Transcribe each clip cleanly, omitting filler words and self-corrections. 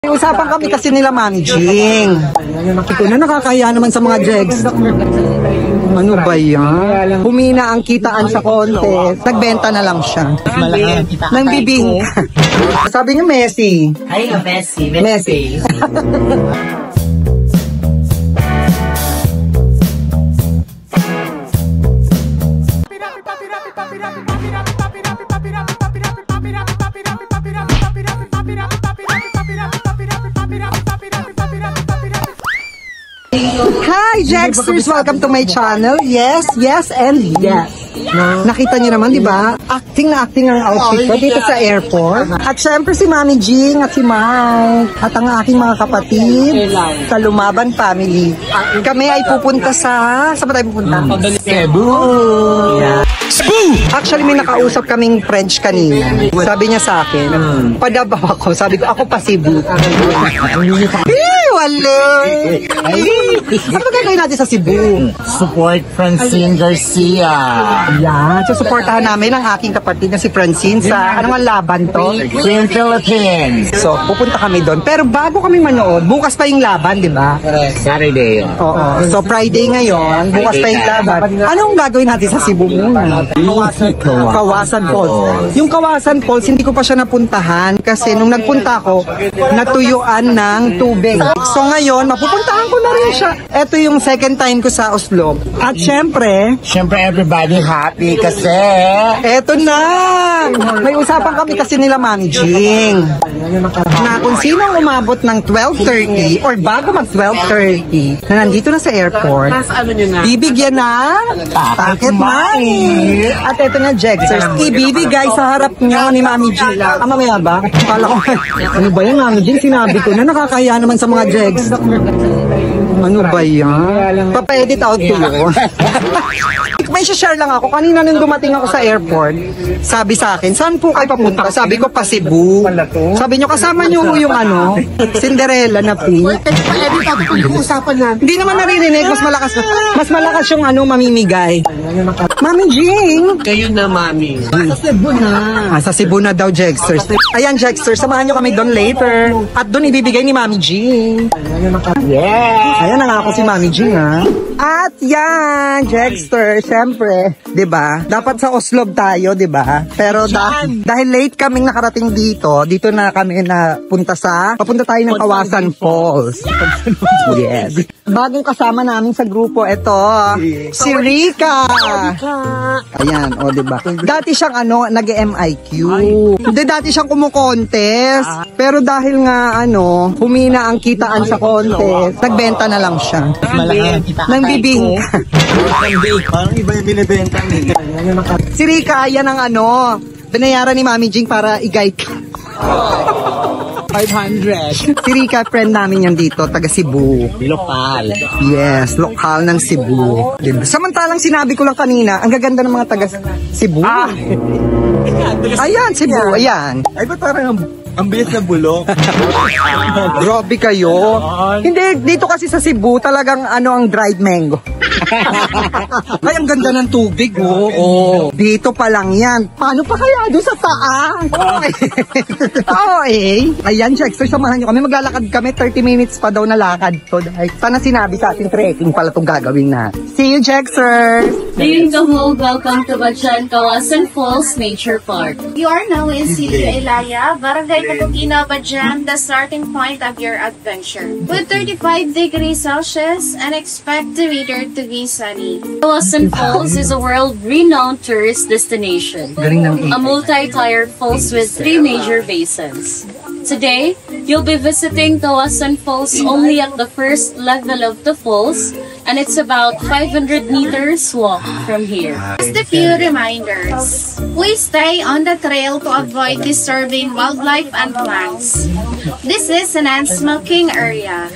May usapan kami kasi nila Mami Jing. Ito na nakakaya naman sa mga jegs. Ano ba yan? Humina ang kitaan sa contest. Nagbenta na lang siya. Nang bibing. Sabi niya Messi. Ay, Messi. Messi. Hi, Jexters! Welcome to my channel. Yes, yes, and yes. Nakita niyo naman, di ba? Acting na acting ang outfit ko dito sa airport. At syempre si Mami Jing at si Mike at ang aking mga kapatid sa Lumaban family. Kami ay pupunta sa... Saan ba tayo pupunta? Cebu! Yeah. Actually, may nakausap kaming French kanina. Sabi niya sa akin, padabaw ako. Sabi ko, ako pa Cebu. Wala! Ano gagawin natin sa Cebu? Support Francine Garcia. Yan. So, supportahan namin ang aking kapatid na si Francine sa anong laban to? Team Philippines. So, pupunta kami doon. Pero bago kami manood, bukas pa yung laban, di ba? Saturday. Oo. So, Friday ngayon, bukas pa yung laban. Anong gagawin natin sa Cebu muna? Kawasan Falls. Yung Kawasan Falls, hindi ko pa siya napuntahan kasi nung nagpunta ako, natuyuan ng tubig. So ngayon, mapupuntahan ko na rin siya. Ito yung second time ko sa Oslo. At syempre, everybody happy kasi eto na! May usapan kami kasi nila Mami Jing. Na kung sinong umabot ng 12:30 or bago mag 12:30 na nandito na sa airport, bibigyan na pocket money. At eto na, Jexters, ibibigay sa harap nyo ni Mami Jing. Mamaya ba? Kala ko, ano ba yan, Mami Jing? Sinabi ko na nakakaya naman sa mga Jegs. Ano ba yan? Papa-edit out ko yun. May share lang ako. Kanina nung dumating ako sa airport, sabi sa akin, saan po kayo papunta? Sabi ko, pa Cebu. Sabi nyo, kasama nyo yung ano, Cinderella na pink. pa-edit out ko yung usapan natin. Hindi naman naririnig, mas malakas yung ano, mamimigay. Mami Jing! Kayo na, Mami. Sa Cebu na. Sa Cebu na daw, Jexters. Ayan, Jexters, samahan nyo kami doon later. At doon ibibigay ni Mami Jing. Yeah! Ayan na nga ako si Mami Jing, ha? At yan, Jexters, syempre, 'di ba? Dapat sa Oslo tayo, 'di ba? Pero dahil late kaming nakarating dito na kami papunta tayo ng Kawasan Falls. Yes. Bagong kasama namin sa grupo ito, si Rika. Ayan, 'di ba? Dati siyang nag-MIQ. Hindi dati siyang kumukontest. Pero dahil nga humina ang kitaan sa contest, nagbenta na lang siya. Nang bibing. Parang iba yung binibenta niya. Si Rika, yan ang binayaran ni Mami Jing para i-guide ka. 500. Si Rika, friend namin yan dito, taga Cebu. Lokal. Yes, lokal ng Cebu. Samantalang sinabi ko lang kanina, ang gaganda ng mga taga Cebu. Ayan, Cebu, ayan. Ay, ba't parang ang bilis na bulok? Grabe kayo. Hindi, dito kasi sa Cebu, talagang ang dried mango. Ay, ang ganda ng tubig, oh. Dito pa lang yan. Paano pa kaya doon sa taas? Ayan, Jexter, samahan nyo kami. Maglalakad kami, 30 minutes pa daw na lakad to. Sana sinabi sa ating trekking pala itong gagawin na. See you, Jexter! During the whole, welcome to Bajan Kawasan Falls Nature Park. You are now in Sitio Elaya, Barangay Katugina, Bajan, the starting point of your adventure. With 35 degrees Celsius and expect the weather to be sunny. Kawasan Falls is a world-renowned tourist destination. A multi-tiered falls with 3 major basins. Today, you'll be visiting Kawasan Falls only at the first level of the falls, and it's about 500 meters walk from here. Just a few reminders. Please stay on the trail to avoid disturbing wildlife and plants. This is a non-smoking area.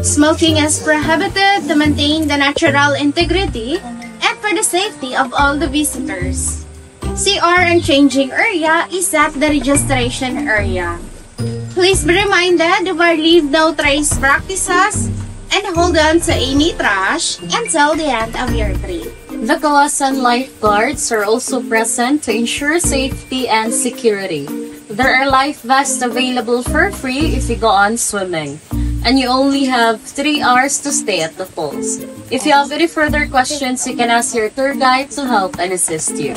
Smoking is prohibited to maintain the natural integrity and for the safety of all the visitors. CR and changing area is at the registration area. Please be reminded of our leave no trace practices and hold on to any trash until the end of your trip. The Kawasan lifeguards are also present to ensure safety and security. There are life vests available for free if you go on swimming. And you only have 3 hours to stay at the falls. If you have any further questions, you can ask your tour guide to help and assist you.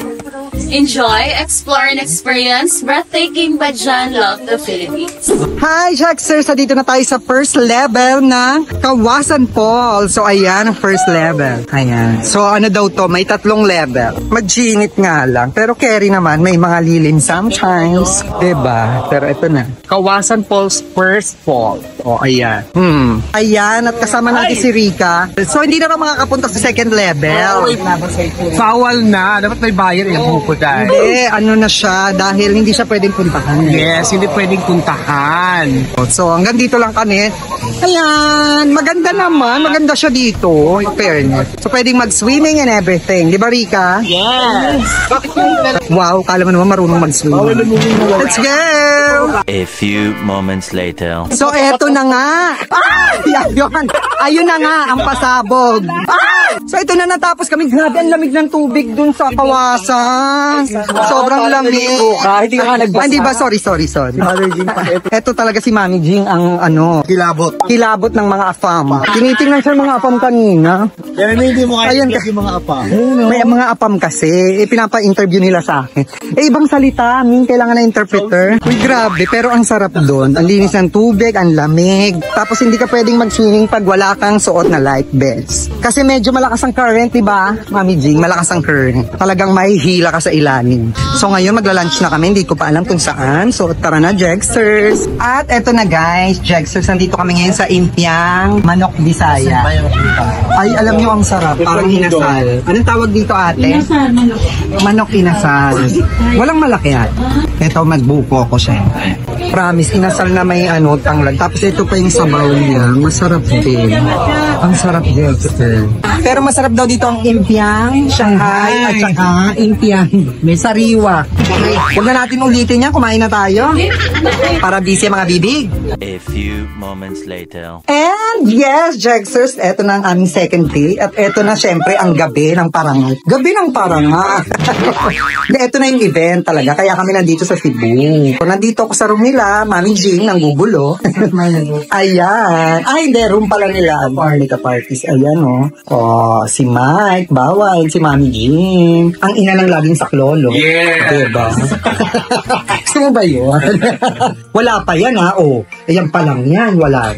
Enjoy, explore, and experience breathtaking Badjan Love the Philippines. Hi, Jaxers! Dito na tayo sa first level ng Kawasan Falls. So, ayan ang first level. Ayan. So, ano daw to? May 3 level. Mag-ginit nga lang. Pero carry naman, may mga lilim sometimes. Diba? Pero ito na. Kawasan Falls first fall. O, ayan. Ayan, at kasama natin si Rika. So, hindi na makakapunta sa second level. Bawal na. Dapat may bayar yung buko dahil. Hindi, ano na siya, dahil hindi siya pwedeng puntahan. Yes, hindi pwedeng puntahan. So, hanggang dito lang kami. Ayan, maganda naman. Maganda siya dito, in fairness. So, pwedeng mag-swimming and everything. Di ba, Rika? Yes! Wow, kala mo naman marunong mag-swim. Let's go! A few moments later. So, eto na nga. Ayun na nga, ang pasabog. So, ito na natapos kami. Grabe, ang lamig ng tubig dun sa Kawasan. Sobrang lamig. Hindi ka nagbasa. Hindi ba? Sorry. Ito talaga si Mami Jing ang kilabot ng mga afam. Tinitingnan siya ng mga afam kanina. Pero hindi mo kaya Ayan, yung mga apa. may mga apam kasi, pinapa-interview nila sa akin. Ibang salita, kailangan na interpreter. Uy, grabe, pero ang sarap doon. Ang linis ng tubig, ang lamig. Tapos hindi ka pwedeng mag-swimming pag wala kang suot na life vest. Kasi medyo malakas ang current, diba, Mami Jing? Malakas ang current. Talagang mahihila ka sa ilalim. So ngayon, magla-lunch na kami. Hindi ko pa alam kung saan. So tara na, Jegsters. At eto na guys, Jegsters, nandito kami ngayon sa Impiang Manok Bisaya. Ay, alam nyo ang sarap. Parang inasal. Anong tawag dito, ate? Inasal, manok. Manok inasal. Walang malaki yan. Ito, magbuko ko siya. Promise, inasal na may tanglad. Tapos ito pa yung sabaw niya. Masarap din. Ang sarap din. Pero masarap daw dito ang Impiang, Shanghai, at saka Impiang. May sariwa. Huwag na natin ulitin yan. Kumain na tayo. Para busy mga bibig. A few moments later. And yes, Jexers, eto na ang aming second day. At eto na syempre ang gabi ng parangal. Gabi ng parangal. Eto na yung event talaga. Kaya kami nandito sa Cebu. Nandito ako sa room nila, Mami Jing, nang gugulo. Ayan. Ay, hindi, room pala nila. Parnica parties. Ayan, si Mike, Bawal, si Mami Jing. Ang ina ng laging saklolo. Yeah! Diba? Gusto mo ba yun? Wala pa yan, ha? Ayan pa lang yan. Wala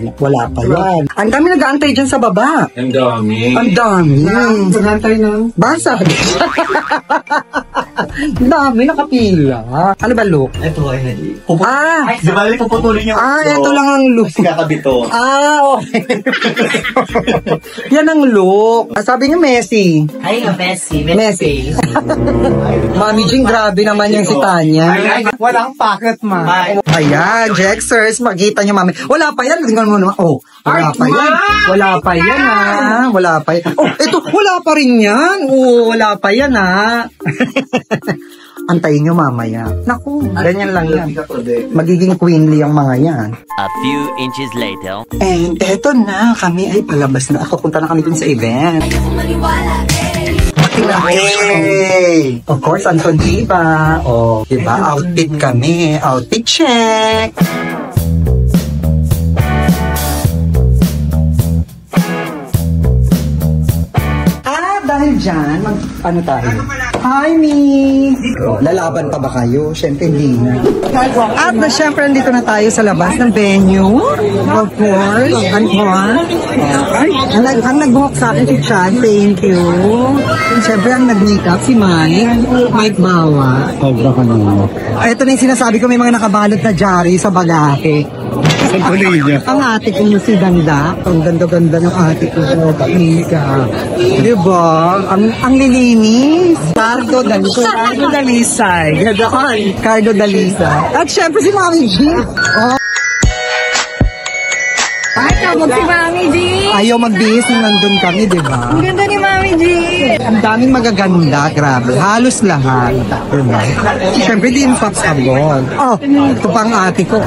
pa yan. Ang dami nag-aantay dyan sa baba. Ang dami. Ang dami. Nag-aantay na. Basa. Ang dami, nakapila. Ano ba, look? Ito ay Di ba puputulin yung ito lang ang look. kakabito. Okay. Yan ang look. Sabi niyo, Messi. Ay, Messi. Mami Jing, grabe naman yung si Tanya. Walang packet, ma. Ayan, Jexers, makita niyo, Mami. Wala pa yan. Tingnan mo naman. Wala pa yan. Wala pa yan, ha. Wala pa yan. Ito, wala pa rin yan. Wala pa yan, ha. Antayin nyo mamaya. Naku, ganyan lang yan. Magiging queenly ang mga yan. A few inches later. And eto na, kami ay palabas na. Punta na kami dun sa event. Hey! Of course, Anton Diba? Diba? Outfit kami. Outfit check! Dahil dyan, ano tayo? Hi, Mi! Lalaban pa ba kayo? Siyempre, hindi na. At siyempre, nandito na tayo sa labas ng venue. Of course, ang nag-book sa akin si Chad, thank you. Siyempre, ang nag-makeup si Mike Bawa. Sobra ka naman. Ito na yung sinasabi ko, may mga nakabalot na jari sa bagahe. Ang ate ko si Ganda. Ang ganda-ganda ng ate ko. Mika. Diba? Ang lilinis. Cardo Dalisay. Cardo Dalisay. At syempre si Mami G. Ay, tawag si Mami G. Ayaw magbihis nung nandun kami, diba? Ang ganda ni Mami G. Ang daming magaganda, grabe. Halos lahat. Diba? Siyempre, di yung Pops Abon. Ito pang ate ko,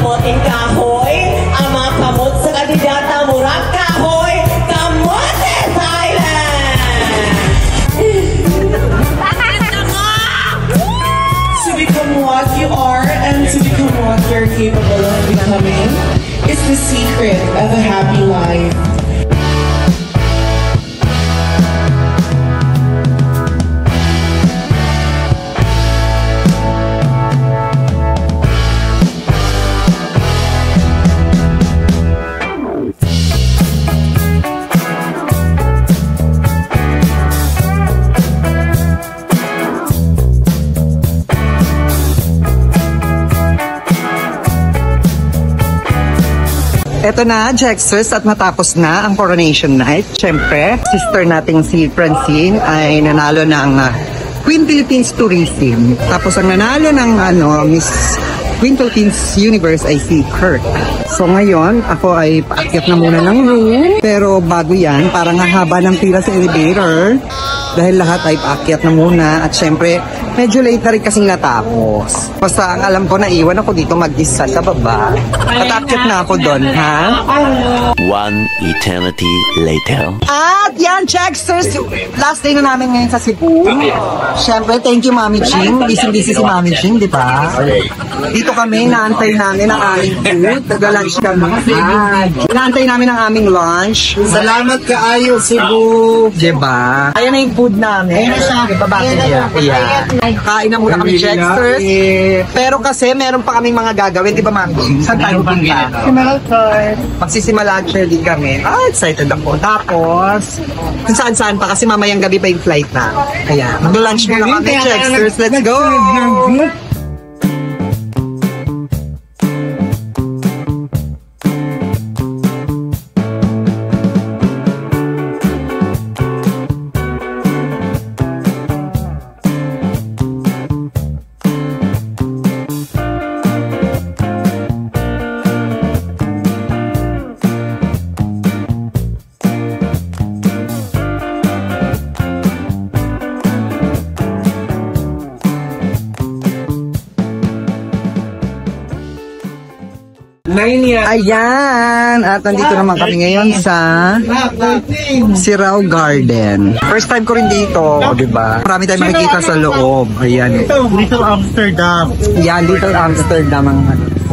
kamoting kahoy. Ang mga kamot sa kandidata murang kahoy. Kamote Thailand! To become what you are and to become what you're capable of becoming is the secret of a happy life. Eto na, Jexers, at matapos na ang coronation night. Siyempre, sister nating si Francine ay nanalo ng Queen Philippines Tourism. Tapos ang nanalo ng Miss Queen Philippines Universe ay si Kurt. So ngayon, ako ay paakyat na muna ng room. Pero bago yan, parang hahaba ng pila sa elevator. Dahil lahat ay paakyat na muna. At syempre, medyo late na rin kasing natapos. Basta ang alam ko, naiwan ako dito mag-isa sa baba. At aakyat na ako doon, ha? One eternity later. At yan, Checksters! Last day na namin ngayon sa Cebu. Syempre, thank you, Mami Ching. Busy-busy si Mami Ching, di ba? Dito kami, naantay namin ang aming food. Nag-lunch kami. Naantay namin ang aming lunch. Salamat kaayo, Cebu. Diba? Ayan na yung food namin. Ibabati niya. Ayan. Kain na muna kami, Checksters. Pero kasi, meron pa kaming mga gagawin. Di ba, Mami Ching? Saan tayo punta? Magsisimula actually kami. Excited ako. Tapos, kung saan-saan pa kasi mamayang gabi pa yung flight na. Ayan. Mag-lunch muna kami, Checksters. Let's go! Ayan! At nandito naman kami ngayon sa Sirao Garden. First time ko rin dito, di ba? Marami tayong makikita sa loob. Ayan. Little Amsterdam. Yan, Little Amsterdam ang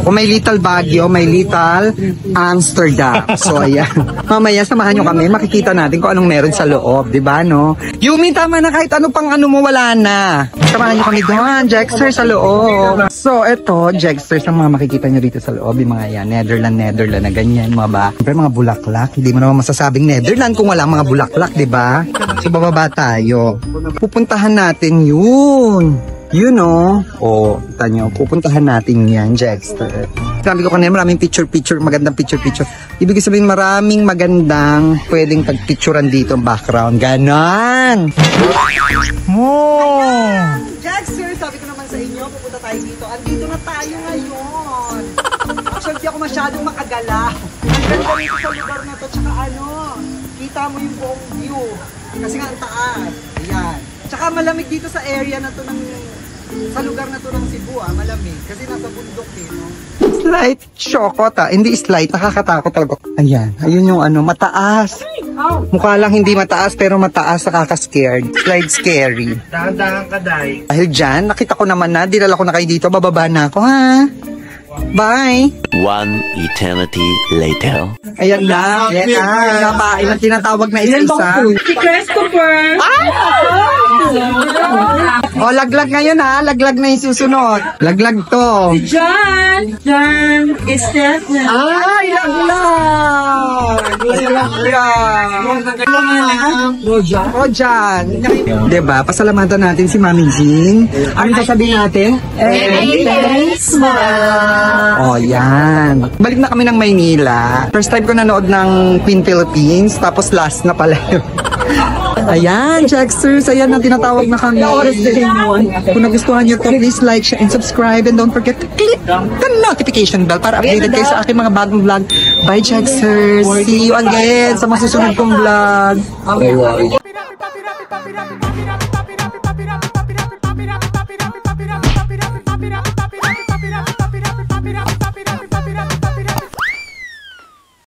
kung may Little Baguio, may Little Amsterdam. So, ayan. Mamaya, samahan nyo kami. Makikita natin kung anong meron sa loob. Diba, no? Yumi, tama na. Kahit ano pang ano mo, wala na. Samahan nyo kami doon. Jexter sa loob. So, eto, Jexter ang mga makikita nyo dito sa loob. Yung mga yan, Netherland na ganyan. Mga ba? Siyempre, mga bulaklak. Hindi mo naman masasabing Netherland kung walang mga bulaklak, diba? So, bababa tayo. Pupuntahan natin yun. You know, kita nyo, pupuntahan natin yan, Jexter. Sabi ko kanina, maraming picture, magandang picture. Ibig sabihin, maraming magandang pwedeng pag-picturean dito ang background. Ganon! Jexter, sabi ko naman sa inyo, pupunta tayo dito. Andito na tayo ngayon. Actually, di ako masyadong makagala. Ang ganda rito sa lugar na to, tsaka kita mo yung buong view. Kasi nga ang taas. Ayan. Tsaka malamig dito sa area na to sa lugar na to ng Cebu, malamig. Kasi nasa bundok no? Slight shokot hindi slight, nakakatakot talaga. Ayan, ayun yung mataas. Mukha lang hindi mataas, pero mataas, nakaka-scared. Slight scary. Dahan-dahan ka, Day. Dahil dyan, nakita ko naman na, dinala ko na kayo dito, bababa na ako, ha? Bye! One eternity later. Ayan na, napain ang tinatawag na isa-isa. Si Christopher! Laglag ngayon ha, laglag na yung susunod. Laglag to. John! John is definitely. Rojan. Diba, pasalamatan natin si Mami Jean. Ano sasabihin natin? Yan. Balik na kami ng Maynila. First time ko nanood ng Queen Philippines, tapos last na pala yun. Ayan, Checksters. Ayan na, tinatawag na kami. Kung nagustuhan nyo to, please like, share, and subscribe. And don't forget to click the notification bell para updated kayo sa aking mga bagong vlog. Bye, Checksters. See you again sa mga susunod kong vlog.